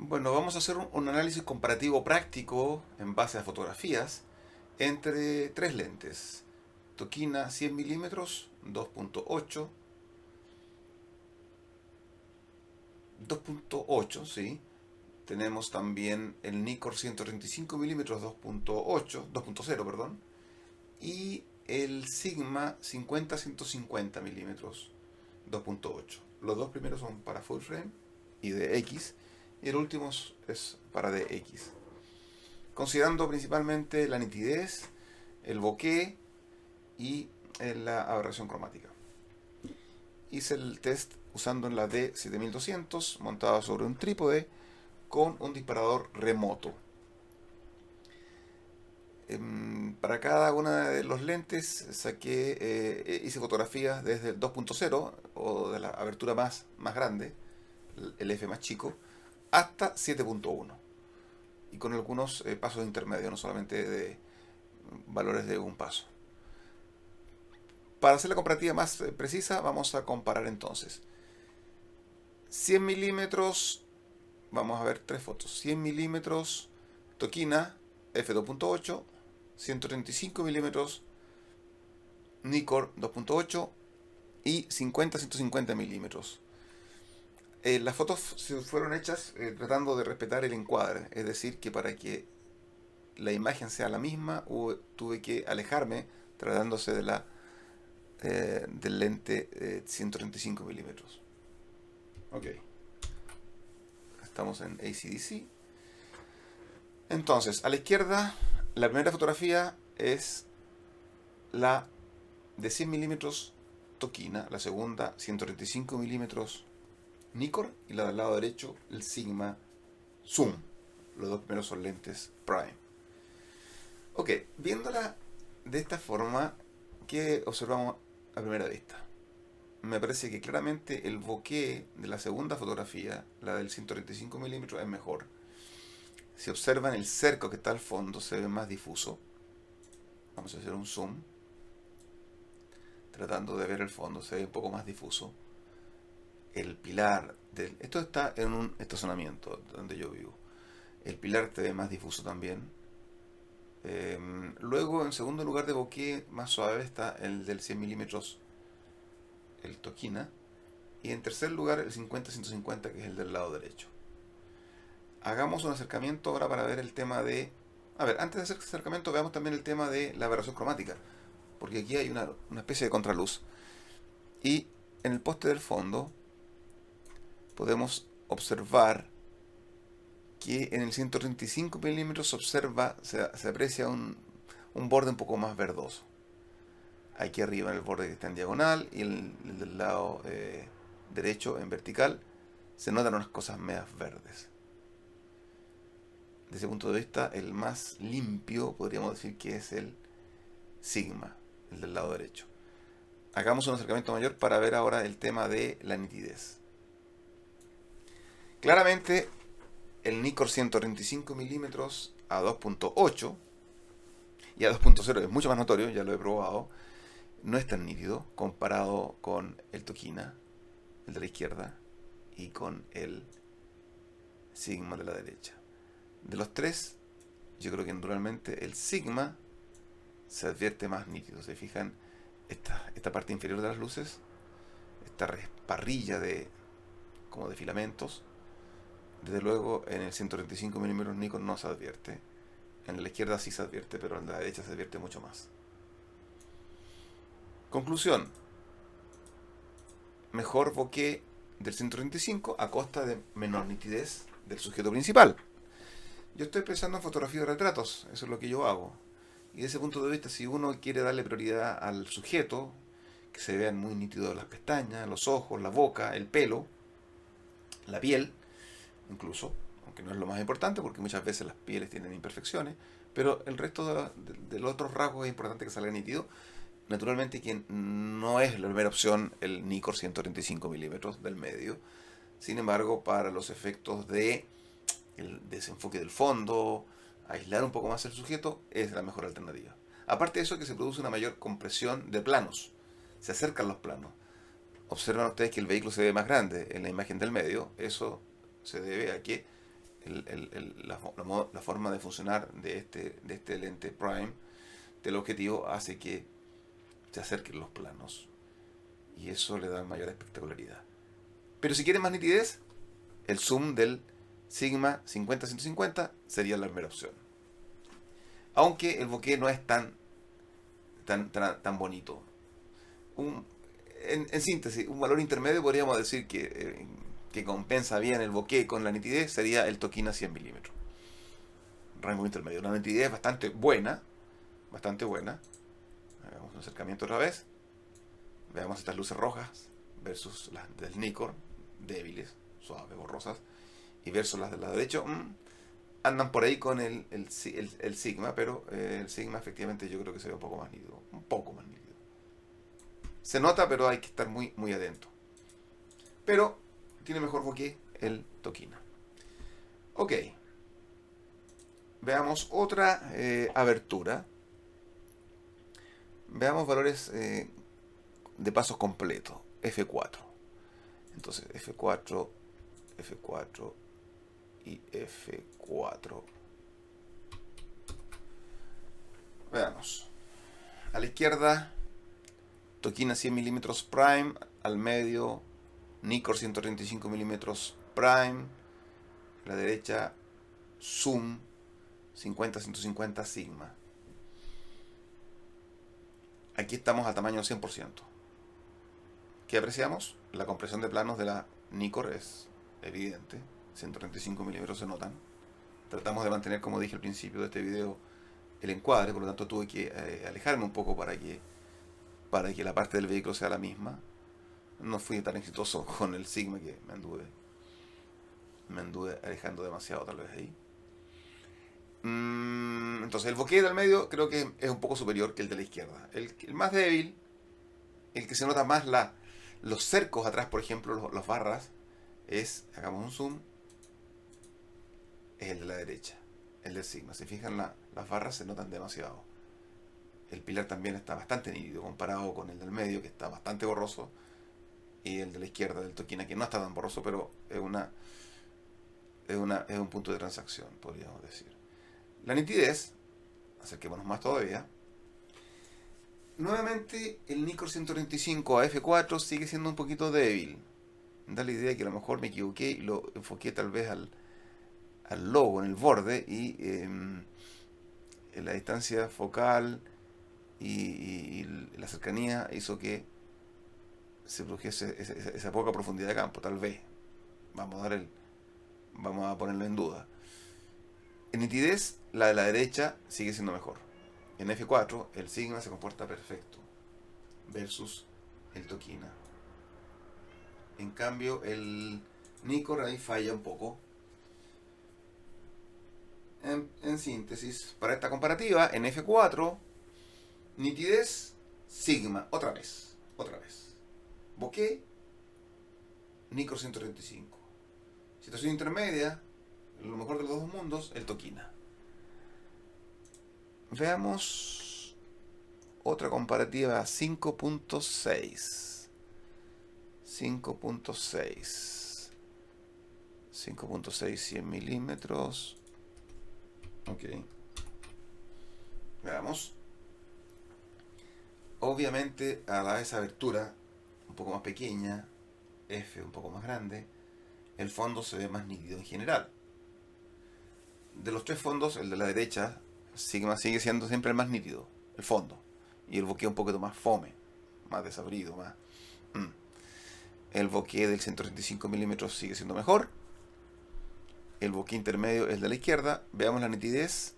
Bueno, vamos a hacer un análisis comparativo práctico en base a fotografías entre tres lentes. Tokina 100 milímetros, 2.8, 2.8, sí. Tenemos también el Nikkor 135 milímetros 2.8, 2.0, perdón. Y el Sigma 50-150 milímetros 2.8. Los dos primeros son para full frame y de X. Y el último es para DX. Considerando principalmente la nitidez, el bokeh y la aberración cromática. Hice el test usando la D7200 montada sobre un trípode con un disparador remoto. Para cada una de los lentes hice fotografías desde el 2.0 o de la abertura más grande, el F más chico, hasta 7.1 y con algunos pasos intermedios, no solamente de valores de un paso. Para hacer la comparativa más precisa, vamos a comparar entonces 100 milímetros. Vamos a ver tres fotos: 100 milímetros Tokina f2.8, 135 milímetros Nikkor 2.8 y 50-150 milímetros. Las fotos fueron hechas tratando de respetar el encuadre, es decir, que para que la imagen sea la misma tuve que alejarme tratándose del lente 135 milímetros. Ok, estamos en ACDC. Entonces, a la izquierda, la primera fotografía es la de 100 milímetros Tokina, la segunda 135 milímetros Nikkor y la del lado derecho el Sigma Zoom. Los dos primeros son lentes Prime. Ok, viéndola de esta forma, ¿qué observamos a primera vista? Me parece que claramente el bokeh de la segunda fotografía, la del 135 milímetros, es mejor. Si observan el cerco que está al fondo, se ve más difuso. Vamos a hacer un zoom. Tratando de ver el fondo, se ve un poco más difuso. El pilar esto está en un estacionamiento donde yo vivo. El pilar te ve más difuso también. Luego, en segundo lugar de bokeh más suave está el del 100 milímetros, el Tokina. Y en tercer lugar el 50-150, que es el del lado derecho. Hagamos un acercamiento ahora para ver el tema de... A ver, antes de hacer este acercamiento veamos también el tema de la aberración cromática. Porque aquí hay una especie de contraluz. Y en el poste del fondo podemos observar que en el 135 milímetros se aprecia un borde un poco más verdoso. Aquí arriba en el borde que está en diagonal y el del lado derecho en vertical se notan unas cosas medias verdes. Desde ese punto de vista, el más limpio podríamos decir que es el Sigma, el del lado derecho. Hagamos un acercamiento mayor para ver ahora el tema de la nitidez. Claramente el Nikkor 135 milímetros a 2.8 y a 2.0 es mucho más notorio, ya lo he probado, no es tan nítido comparado con el Tokina, el de la izquierda, y con el Sigma de la derecha. De los tres, yo creo que naturalmente el Sigma se advierte más nítido. Se fijan, esta parte inferior de las luces, esta parrilla como de filamentos, desde luego en el 135 milímetros Nikon no se advierte. En la izquierda sí se advierte, pero en la derecha se advierte mucho más. Conclusión: mejor bokeh del 135 a costa de menor nitidez del sujeto principal. Yo estoy pensando en fotografía de retratos, eso es lo que yo hago. Y desde ese punto de vista, si uno quiere darle prioridad al sujeto, que se vean muy nítidos las pestañas, los ojos, la boca, el pelo, la piel, incluso, aunque no es lo más importante porque muchas veces las pieles tienen imperfecciones, pero el resto de los otros rasgos es importante que salga nítido. Naturalmente, quien no es la primera opción el Nikkor 135 milímetros del medio. Sin embargo, para los efectos de el desenfoque del fondo, aislar un poco más el sujeto, es la mejor alternativa. Aparte de eso, que se produce una mayor compresión de planos. Se acercan los planos. Observan ustedes que el vehículo se ve más grande en la imagen del medio. Eso se debe a que la forma de funcionar de este lente prime del objetivo hace que se acerquen los planos y eso le da mayor espectacularidad. Pero si quieren más nitidez, el zoom del Sigma 50-150 sería la primera opción. Aunque el bokeh no es tan bonito. En síntesis, un valor intermedio podríamos decir que compensa bien el bokeh con la nitidez sería el Tokina 100 mm. Rango intermedio. Una nitidez bastante buena. Bastante buena. Hagamos un acercamiento otra vez. Veamos estas luces rojas versus las del Nikkor, débiles, suaves, borrosas. Y versus las de la derecha, andan por ahí con el Sigma, pero el Sigma efectivamente yo creo que se ve un poco más nítido. Un poco más nítido. Se nota, pero hay que estar muy, muy atento. Pero tiene mejor bokeh el Tokina. Ok. Veamos otra abertura. Veamos valores de pasos completos. F4. Entonces F4, F4 y F4. Veamos. A la izquierda, Tokina 100 mm prime. Al medio, Nikkor 135 mm prime. A la derecha, zoom 50-150 sigma. Aquí estamos a tamaño 100%. ¿Qué apreciamos? La compresión de planos de la Nikkor es evidente. 135 mm se notan. Tratamos de mantener, como dije al principio de este video, el encuadre, por lo tanto tuve que alejarme un poco para que la parte del vehículo sea la misma. No fui tan exitoso con el Sigma, que me anduve alejando demasiado tal vez ahí. Entonces el bokeh del medio creo que es un poco superior que el de la izquierda. El más débil, el que se nota más los cercos atrás, por ejemplo, las barras, hagamos un zoom, es el de la derecha, el del Sigma. Si fijan, las barras se notan demasiado. El pilar también está bastante nítido comparado con el del medio, que está bastante borroso, y el de la izquierda, del Tokina, que no está tan borroso, pero es un punto de transacción, podríamos decir. La nitidez, acerquémonos más todavía. Nuevamente, el Nikkor 135 a F4 sigue siendo un poquito débil. Da la idea que a lo mejor me equivoqué y lo enfoqué tal vez al logo, en el borde, y en la distancia focal y la cercanía hizo que se produjese esa poca profundidad de campo, tal vez. Vamos a ponerlo en duda. En nitidez, la de la derecha sigue siendo mejor. En F4, el Sigma se comporta perfecto versus el Tokina. En cambio, el Nikkor ahí falla un poco. En síntesis, para esta comparativa, en F4, nitidez, Sigma, otra vez. Bokeh, Nikkor 135. Situación intermedia, lo mejor de los dos mundos, el Tokina. Veamos otra comparativa, 5.6. 5.6 100 milímetros. Ok. Veamos. Obviamente a esa abertura un poco más pequeña, F un poco más grande, el fondo se ve más nítido en general. De los tres fondos, el de la derecha Sigma sigue siendo siempre el más nítido, el fondo, y el bokeh un poquito más fome, más desabrido, más... El bokeh del 135 mm sigue siendo mejor. El bokeh intermedio es de la izquierda. Veamos la nitidez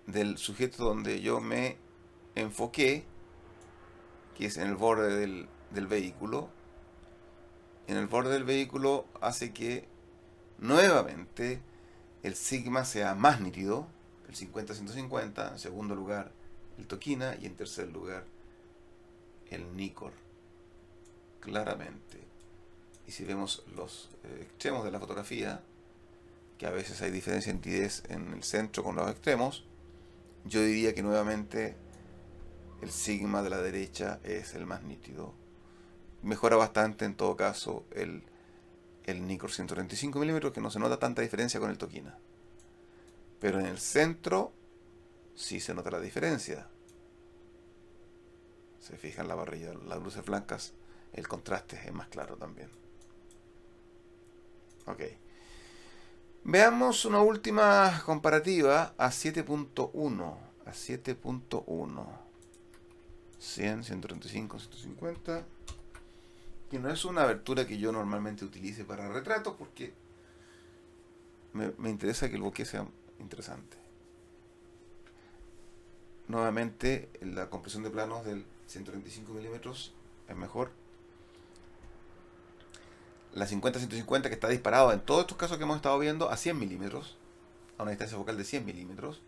del sujeto donde yo me enfoqué, que es en el borde del vehículo. En el borde del vehículo hace que nuevamente el Sigma sea más nítido, el 50-150, en segundo lugar el Tokina y en tercer lugar el Nikkor, claramente. Y si vemos los extremos de la fotografía, que a veces hay diferencia de nitidez en el centro con los extremos, yo diría que nuevamente el Sigma de la derecha es el más nítido. Mejora bastante en todo caso el el Nikkor 135 milímetros, que no se nota tanta diferencia con el Tokina. Pero en el centro sí se nota la diferencia. Se fijan la parrilla, las luces blancas, el contraste es más claro también. Ok. Veamos una última comparativa a 7.1. A 7.1. 100, 135, 150. Que no es una abertura que yo normalmente utilice para retratos porque me interesa que el bokeh sea interesante. Nuevamente, la compresión de planos del 135 milímetros es mejor. La 50-150 que está disparado en todos estos casos que hemos estado viendo a 100 milímetros, a una distancia focal de 100 milímetros.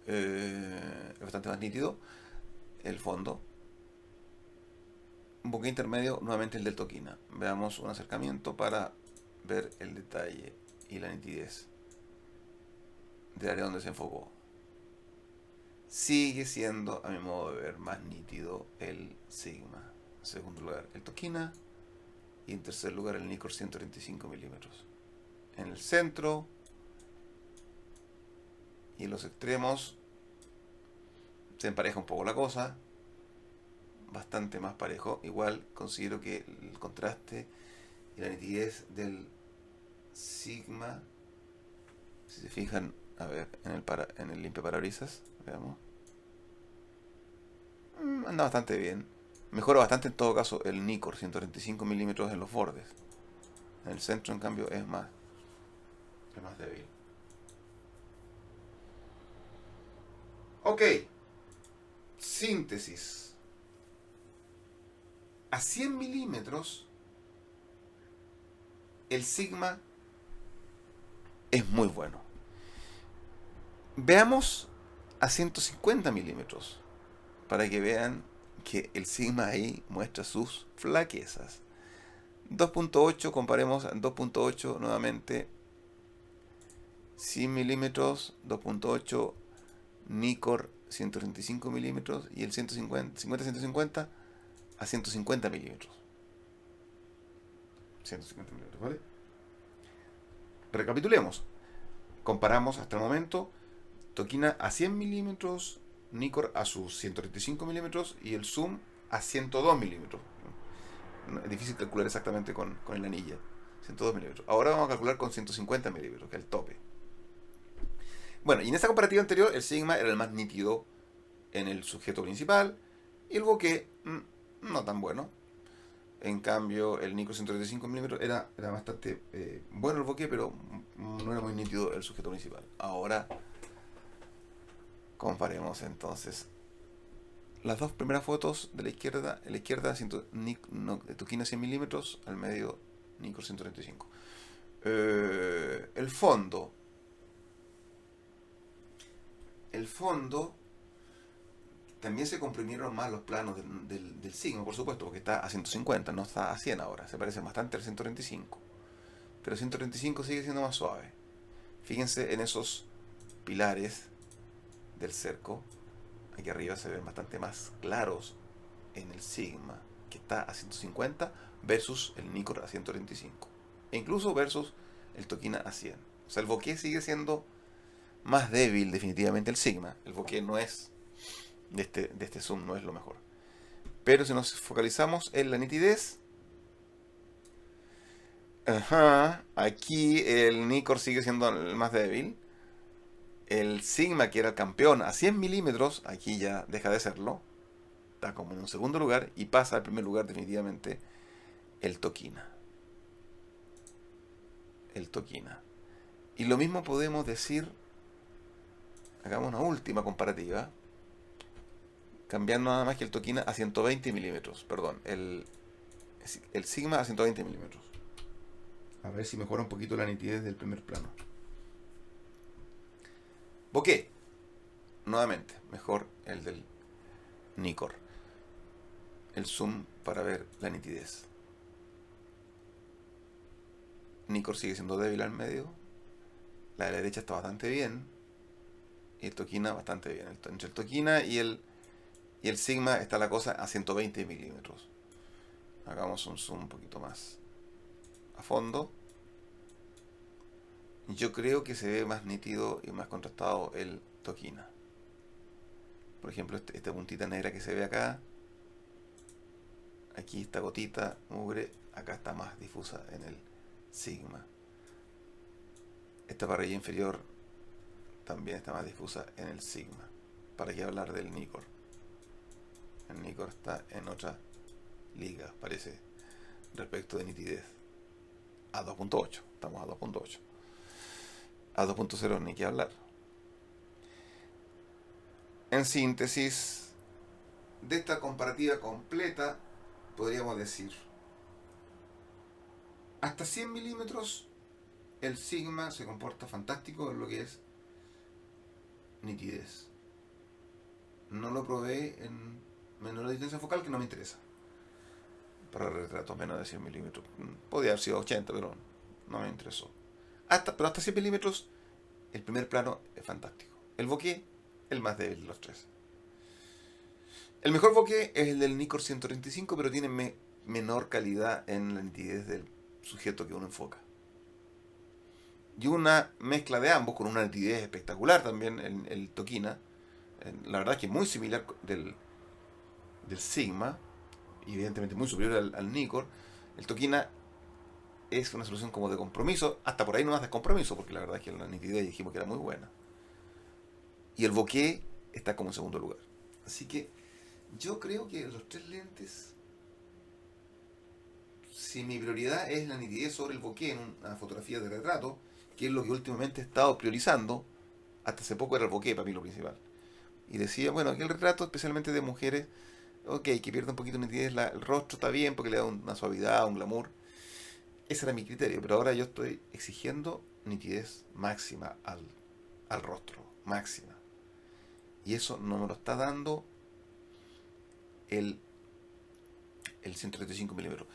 Es bastante más nítido el fondo. Un bokeh intermedio, nuevamente el del Tokina. Veamos un acercamiento para ver el detalle y la nitidez del área donde se enfocó. Sigue siendo, a mi modo de ver, más nítido el Sigma. En segundo lugar, el Tokina. Y en tercer lugar, el Nikkor 135 milímetros. En el centro y en los extremos se empareja un poco la cosa. Bastante más parejo. Igual considero que el contraste y la nitidez del Sigma, si se fijan, a ver, en el limpia parabrisas, veamos, anda bastante bien. Mejora bastante en todo caso el Nikkor 135 milímetros en los bordes. En el centro, en cambio, es más débil. Ok, síntesis. A 100 milímetros, el Sigma es muy bueno. Veamos a 150 milímetros para que vean que el Sigma ahí muestra sus flaquezas. 2.8, comparemos 2.8 nuevamente. 100 milímetros, 2.8, Nikkor 135 milímetros y el 50-150 a 150 milímetros. 150 milímetros, ¿vale? Recapitulemos. Comparamos hasta el momento Tokina a 100 milímetros, Nikkor a sus 135 milímetros y el zoom a 102 milímetros. Es difícil calcular exactamente con el anilla. 102 milímetros. Ahora vamos a calcular con 150 milímetros, que es el tope. Bueno, y en esa comparativa anterior, el Sigma era el más nítido en el sujeto principal y el bokeh no tan bueno. En cambio, el Nikkor 135 milímetros era bastante bueno el bokeh, pero no era muy nítido el sujeto principal. Ahora comparemos entonces las dos primeras fotos de la izquierda. En la izquierda, Tokina 100 milímetros, al medio Nikkor 135. El fondo. El fondo también se comprimieron más los planos del Sigma, por supuesto, porque está a 150, no está a 100 ahora. Se parece bastante al 135. Pero el 135 sigue siendo más suave. Fíjense en esos pilares del cerco. Aquí arriba se ven bastante más claros en el Sigma, que está a 150 versus el Nikkor a 135. E incluso versus el Tokina a 100. O sea, el bokeh sigue siendo más débil definitivamente el Sigma. El bokeh no es de este zoom, no es lo mejor. Pero si nos focalizamos en la nitidez, aquí el Nikkor sigue siendo el más débil. El Sigma, que era el campeón a 100 milímetros, aquí ya deja de serlo. Está como en un segundo lugar y pasa al primer lugar definitivamente el Tokina. El Tokina. Y lo mismo podemos decir, hagamos una última comparativa, cambiando nada más que el Tokina a 120 milímetros, perdón, el Sigma a 120 milímetros. A ver si mejora un poquito la nitidez del primer plano. Bokeh. Nuevamente, mejor el del Nikkor. El zoom para ver la nitidez. Nikkor sigue siendo débil al medio. La de la derecha está bastante bien. Y el Tokina bastante bien. Entre el Tokina y el Sigma está la cosa a 120 milímetros. Hagamos un zoom un poquito más a fondo, yo creo que se ve más nítido y más contrastado el Tokina. Por ejemplo, esta puntita negra que se ve acá, aquí esta gotita, mugre, acá está más difusa en el Sigma. Esta parrilla inferior también está más difusa en el Sigma. ¿Para qué hablar del Nikkor? El Nikkor está en otra liga, parece, respecto de nitidez. A 2.8, estamos a 2.8. A 2.0 ni que hablar. En síntesis, de esta comparativa completa, podríamos decir, hasta 100 milímetros el Sigma se comporta fantástico en lo que es nitidez. No lo probé en menor distancia focal, que no me interesa. Para retratos menos de 100 milímetros. Podría haber sido 80, pero no me interesó. Pero hasta 100 milímetros, el primer plano es fantástico. El bokeh, el más débil de los tres. El mejor bokeh es el del Nikkor 135, pero tiene menor calidad en la nitidez del sujeto que uno enfoca. Y una mezcla de ambos, con una nitidez espectacular también, el Tokina. La verdad es que es muy similar del Sigma, y evidentemente muy superior al Nikkor. El Tokina es una solución como de compromiso, hasta por ahí no más de compromiso, porque la verdad es que la nitidez dijimos que era muy buena. Y el bokeh está como en segundo lugar. Así que yo creo que los tres lentes, si mi prioridad es la nitidez sobre el bokeh en una fotografía de retrato, que es lo que últimamente he estado priorizando, hasta hace poco era el bokeh para mí lo principal. Y decía, bueno, que el retrato, especialmente de mujeres, ok, que pierda un poquito de nitidez, el rostro está bien porque le da una suavidad, un glamour. Ese era mi criterio, pero ahora yo estoy exigiendo nitidez máxima al rostro, máxima. Y eso no me lo está dando el 135 milímetros.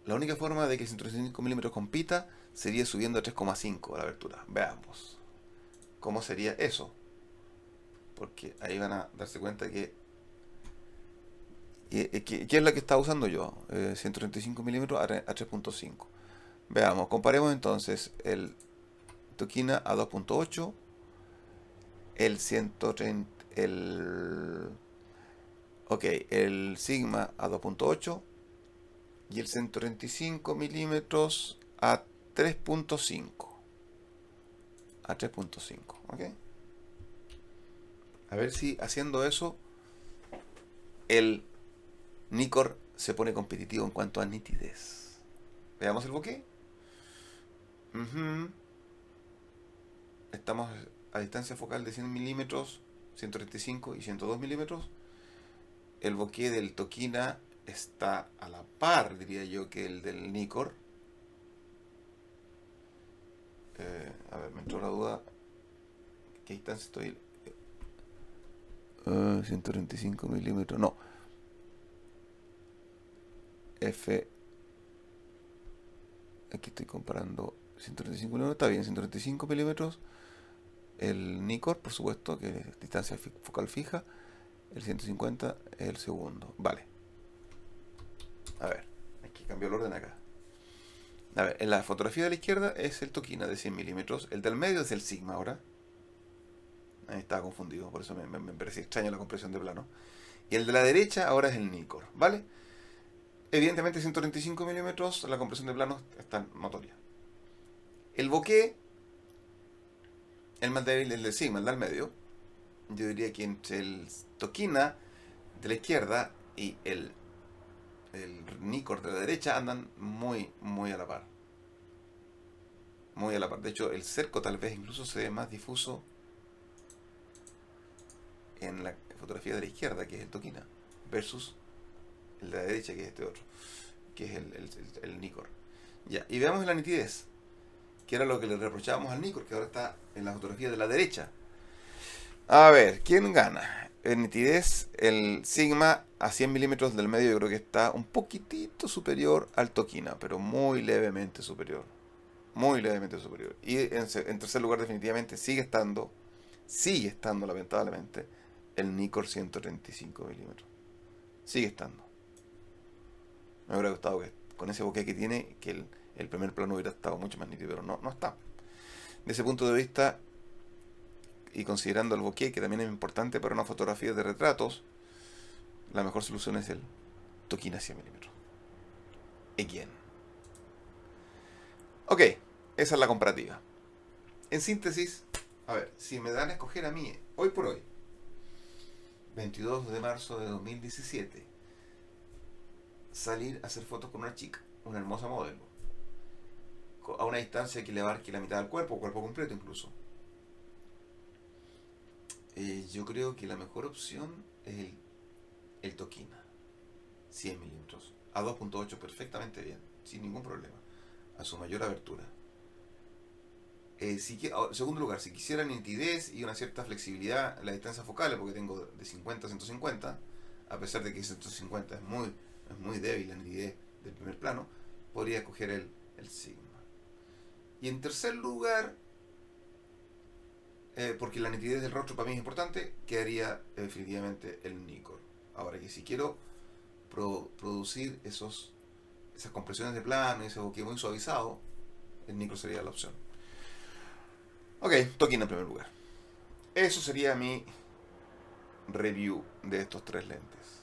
La única forma de que el 135 milímetros compita sería subiendo a 3,5 la abertura. Veamos cómo sería eso. Porque ahí van a darse cuenta que ¿qué es la que estaba usando yo? 135 milímetros a 3.5. Veamos, comparemos entonces el Tokina a 2.8, el 130, el Sigma a 2.8 y el 135 milímetros a 3.5. A 3.5, ¿ok? A ver si haciendo eso el Nikkor se pone competitivo en cuanto a nitidez. Veamos el bokeh. Estamos a distancia focal de 100 milímetros, 135 y 102 milímetros. El bokeh del Tokina está a la par, diría yo, que el del Nikkor. A ver, me entró la duda. ¿Qué distancia estoy? 135 milímetros, no. Aquí estoy comparando 135 milímetros, está bien, 135 milímetros. El Nikkor, por supuesto, que es distancia focal fija. El 150 es el segundo. Vale. A ver, aquí cambió el orden acá. A ver, en la fotografía de la izquierda es el Tokina de 100 milímetros. El del medio es el Sigma ahora. Ahí estaba confundido, por eso me parecía extraño la compresión de plano. Y el de la derecha ahora es el Nikkor, ¿vale? Evidentemente 135 milímetros, la compresión de plano está notoria. El bokeh, el más débil, el del Sigma, el del medio. Yo diría que entre el Tokina de la izquierda y el Nikkor de la derecha andan muy, muy a la par. Muy a la par. De hecho, el cerco tal vez incluso se ve más difuso en la fotografía de la izquierda, que es el Tokina, versus el de la derecha, que es este otro, que es el Nikkor. Ya, y veamos la nitidez, que era lo que le reprochábamos al Nikkor, que ahora está en la fotografía de la derecha. A ver, ¿quién gana? En nitidez, el Sigma a 100 milímetros del medio yo creo que está un poquitito superior al Tokina, pero muy levemente superior. Muy levemente superior. Y en tercer lugar, definitivamente, sigue estando lamentablemente, el Nikkor 135 milímetros. Sigue estando. Me hubiera gustado que con ese bokeh que tiene, que el primer plano hubiera estado mucho más nítido, pero no está. De ese punto de vista, y considerando el bokeh, que también es importante para una fotografía de retratos, la mejor solución es el Tokina 100 mm. Again. Ok, esa es la comparativa. En síntesis, a ver, si me dan a escoger a mí, hoy por hoy, 22 de marzo de 2017, salir a hacer fotos con una chica, una hermosa modelo, a una distancia que le abarque la mitad del cuerpo, cuerpo completo incluso. Yo creo que la mejor opción es el Tokina 100 milímetros a 2.8 perfectamente bien, sin ningún problema, a su mayor abertura. Segundo lugar, si quisiera nitidez y una cierta flexibilidad en la distancia focal, porque tengo de 50 a 150, a pesar de que 150 es muy débil la nitidez del primer plano, podría escoger el Sigma. Y en tercer lugar, porque la nitidez del rostro para mí es importante, quedaría definitivamente el Nikkor. Ahora que si quiero producir esas compresiones de plano y ese bokeh muy suavizado, el Nikkor sería la opción. Ok, Tokina en primer lugar. Eso sería mi review de estos tres lentes.